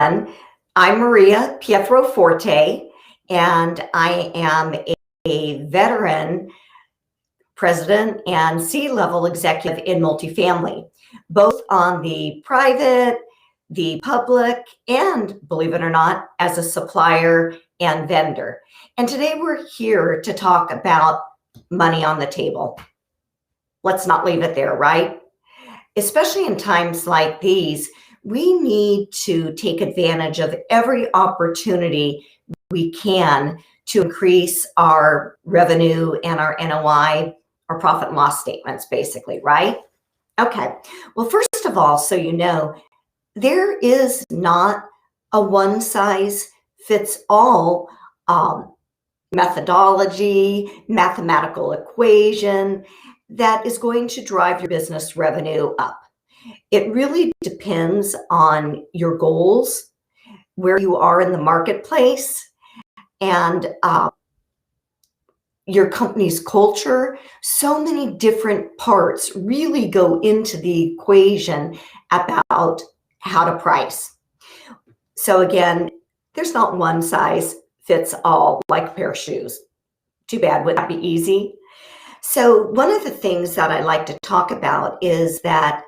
I'm Maria Pietroforte, and I am a veteran president and C-level executive in multifamily, both on the private, the public, and believe it or not, as a supplier and vendor. And today we're here to talk about money on the table. Let's not leave it there, right? Especially in times like these, we need to take advantage of every opportunity we can to increase our revenue and our NOI, our profit and loss statements, basically, right? Okay, well, first of all, so you know, there is not a one size fits all methodology, mathematical equation that is going to drive your business revenue up. It really depends on your goals, where you are in the marketplace, and your company's culture. So many different parts really go into the equation about how to price. So again, there's not one size fits all like a pair of shoes. Too bad, would that be easy? So one of the things that I like to talk about is that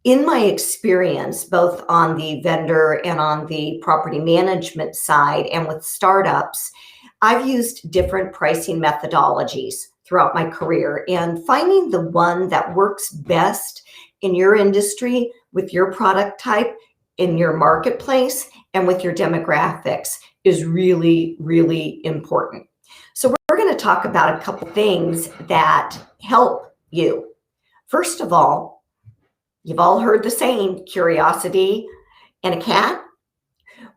in my experience, both on the vendor and on the property management side and with startups, I've used different pricing methodologies throughout my career, and finding the one that works best in your industry with your product type, in your marketplace, and with your demographics is really, really important. So we're going to talk about a couple things that help you. First of all, you've all heard the saying, curiosity and a cat.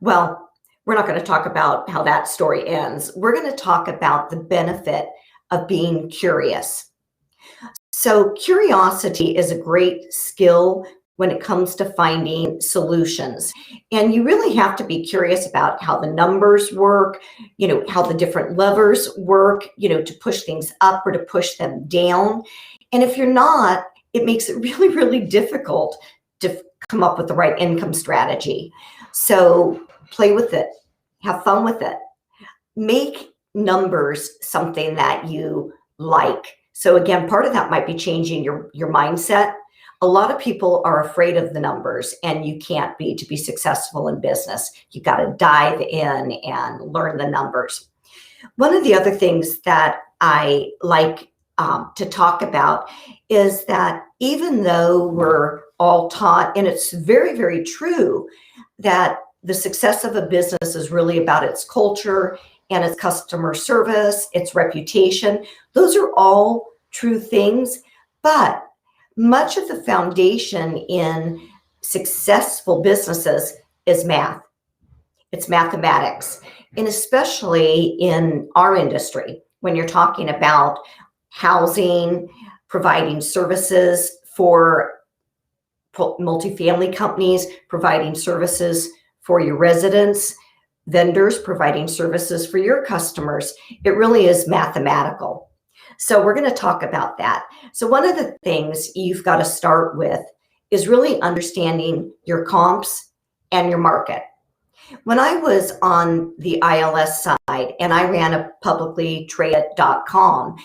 Well, we're not going to talk about how that story ends. We're going to talk about the benefit of being curious. So curiosity is a great skill when it comes to finding solutions. And you really have to be curious about how the numbers work, how the different levers work, to push things up or to push them down. And if you're not, it makes it really, really difficult to come up with the right income strategy. So play with it, have fun with it, make numbers something that you like. So again, part of that might be changing your mindset. A lot of people are afraid of the numbers, and you can't be to be successful in business. You got to dive in and learn the numbers. One of the other things that I like to talk about is that even though we're all taught, and it's very, very true, that the success of a business is really about its culture and its customer service, its reputation. Those are all true things, but much of the foundation in successful businesses is math. It's mathematics, and especially in our industry, when you're talking about housing, providing services for multifamily companies, providing services for your residents, vendors providing services for your customers. It really is mathematical. So we're going to talk about that. So one of the things you've got to start with is really understanding your comps and your market. When I was on the ILS side and I ran a publicly traded.com,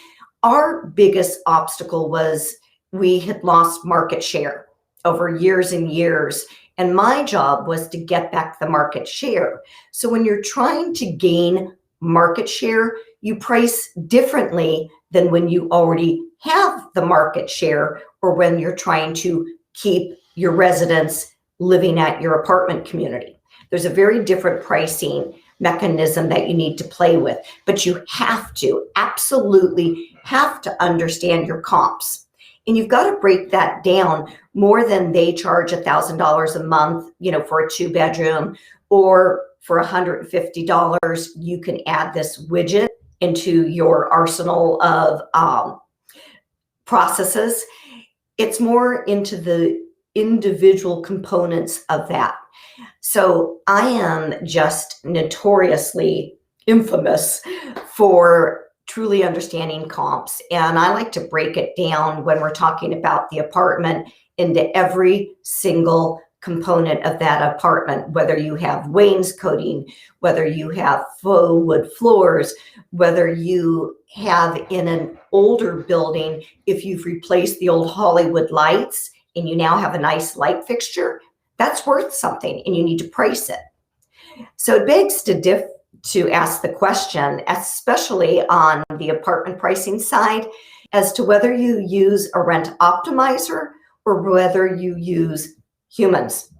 our biggest obstacle was we had lost market share over years and years. And my job was to get back the market share. So when you're trying to gain market share, you price differently than when you already have the market share, or when you're trying to keep your residents living at your apartment community. There's a very different pricing mechanism that you need to play with, but you have to, absolutely have to understand your comps. And you've got to break that down more than they charge $1,000 a month, for a 2-bedroom, or for $150, you can add this widget into your arsenal of processes. It's more into the individual components of that. So I am just notoriously infamous for truly understanding comps. And I like to break it down when we're talking about the apartment into every single component of that apartment, whether you have wainscoting, whether you have faux wood floors, whether you have in an older building, if you've replaced the old Hollywood lights and you now have a nice light fixture, that's worth something and you need to price it. So it begs to ask the question, especially on the apartment pricing side, as to whether you use a rent optimizer or whether you use humans.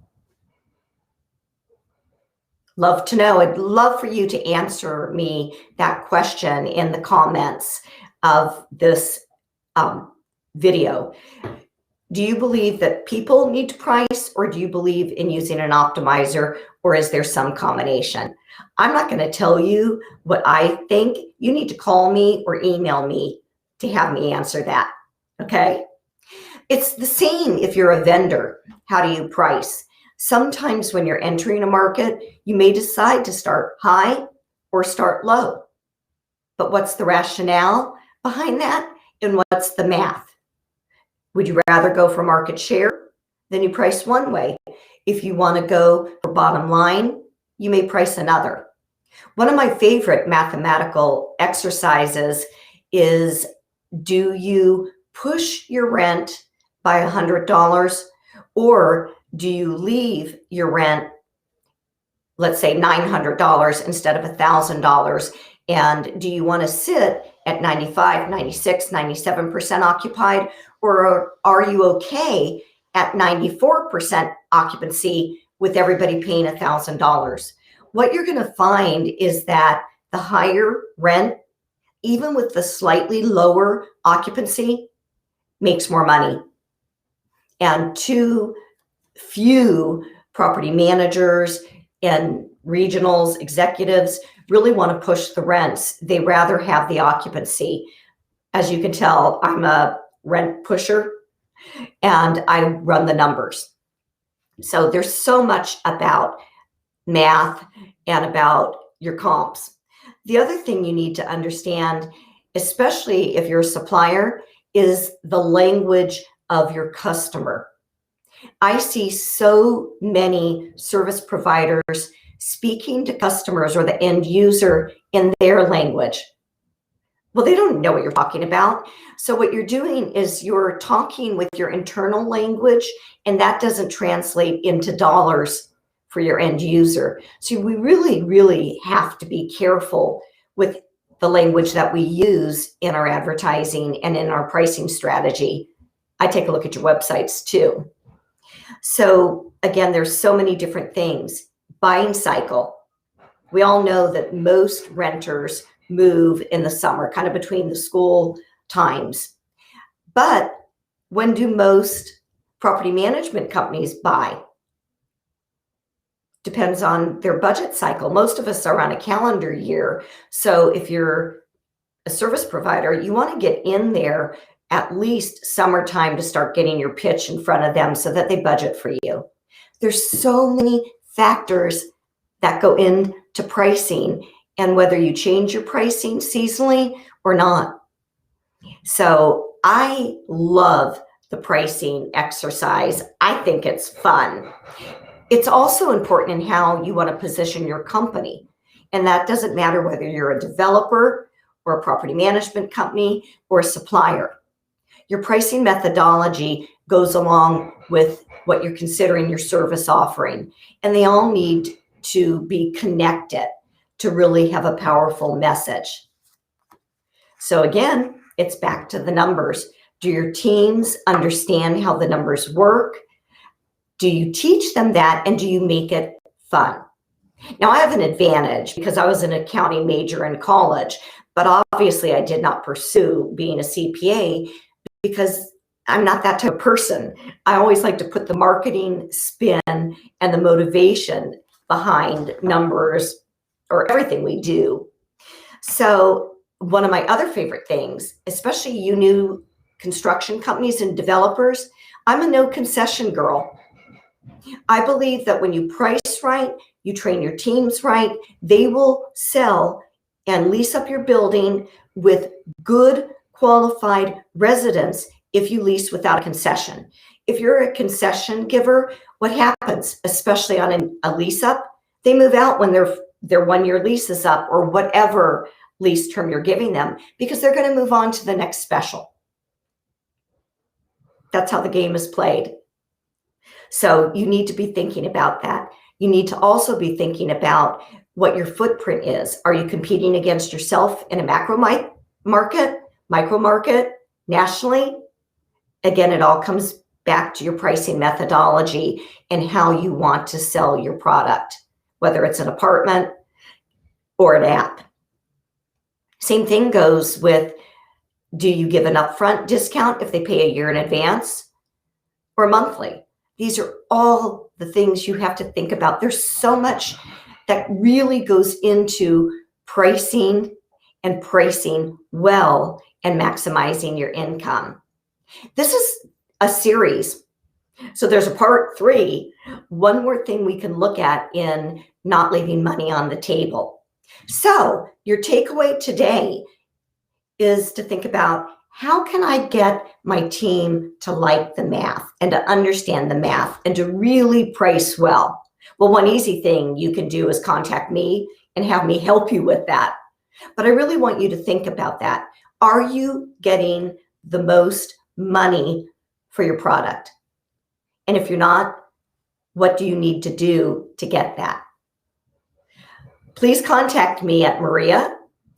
Love to know. I'd love for you to answer me that question in the comments of this video. Do you believe that people need to price, or do you believe in using an optimizer, or is there some combination? I'm not going to tell you what I think. You need to call me or email me to have me answer that, okay? It's the same if you're a vendor. How do you price? Sometimes when you're entering a market, you may decide to start high or start low. But what's the rationale behind that? And what's the math? Would you rather go for market share? Then you price one way. If you want to go for bottom line, you may price another. One of my favorite mathematical exercises is, do you push your rent by $100, or do you leave your rent, let's say $900 instead of $1,000? And do you want to sit at 95, 96, 97% occupied, or are you okay at 94% occupancy with everybody paying $1,000? What you're going to find is that the higher rent, even with the slightly lower occupancy, makes more money. And too few property managers and regionals, executives really want to push the rents. They rather have the occupancy. As you can tell, I'm a rent pusher and I run the numbers. So there's so much about math and about your comps. The other thing you need to understand, especially if you're a supplier, is the language of your customer. I see so many service providers speaking to customers or the end user in their language. Well, they don't know what you're talking about. So what you're doing is you're talking with your internal language, and that doesn't translate into dollars for your end user. So we really, really have to be careful with the language that we use in our advertising and in our pricing strategy. I take a look at your websites too. So again, there's so many different things. Buying cycle. We all know that most renters move in the summer, kind of between the school times. But when do most property management companies buy? Depends on their budget cycle. Most of us are on a calendar year. So if you're a service provider, you want to get in there at least summertime to start getting your pitch in front of them so that they budget for you. There's so many factors that go into pricing, and whether you change your pricing seasonally or not. So I love the pricing exercise. I think it's fun. It's also important in how you want to position your company. And that doesn't matter whether you're a developer or a property management company or a supplier. Your pricing methodology goes along with what you're considering your service offering. And they all need to be connected to really have a powerful message. So again, it's back to the numbers. Do your teams understand how the numbers work? Do you teach them that, and do you make it fun? Now, I have an advantage because I was an accounting major in college, but obviously I did not pursue being a CPA because I'm not that type of person. I always like to put the marketing spin and the motivation behind numbers or everything we do. So one of my other favorite things, especially you new construction companies and developers, I'm a no concession girl. I believe that when you price right, you train your teams right, they will sell and lease up your building with good qualified residents if you lease without a concession. if you're a concession giver, what happens, especially on a lease up? They move out when their 1-year lease is up or whatever lease term you're giving them, because they're going to move on to the next special. That's how the game is played. So you need to be thinking about that. You need to also be thinking about what your footprint is. Are you competing against yourself in a macro market, micro market, nationally? Again, it all comes back to your pricing methodology and how you want to sell your product, whether it's an apartment or an app. Same thing goes with, do you give an upfront discount if they pay a year in advance or monthly? These are all the things you have to think about. There's so much that really goes into pricing and pricing well and maximizing your income. This is a series. So there's a part 3. One more thing we can look at in not leaving money on the table. So your takeaway today is to think about, how can I get my team to like the math and to understand the math and to really price well? Well, one easy thing you can do is contact me and have me help you with that. But I really want you to think about that. Are you getting the most money for your product? And if you're not, what do you need to do to get that? Please contact me at Maria,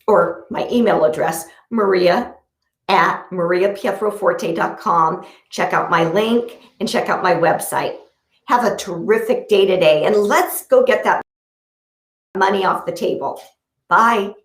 or my email address, maria@mariapietroforte.com. Check out my link and check out my website. Have a terrific day today, and let's go get that money off the table. Bye.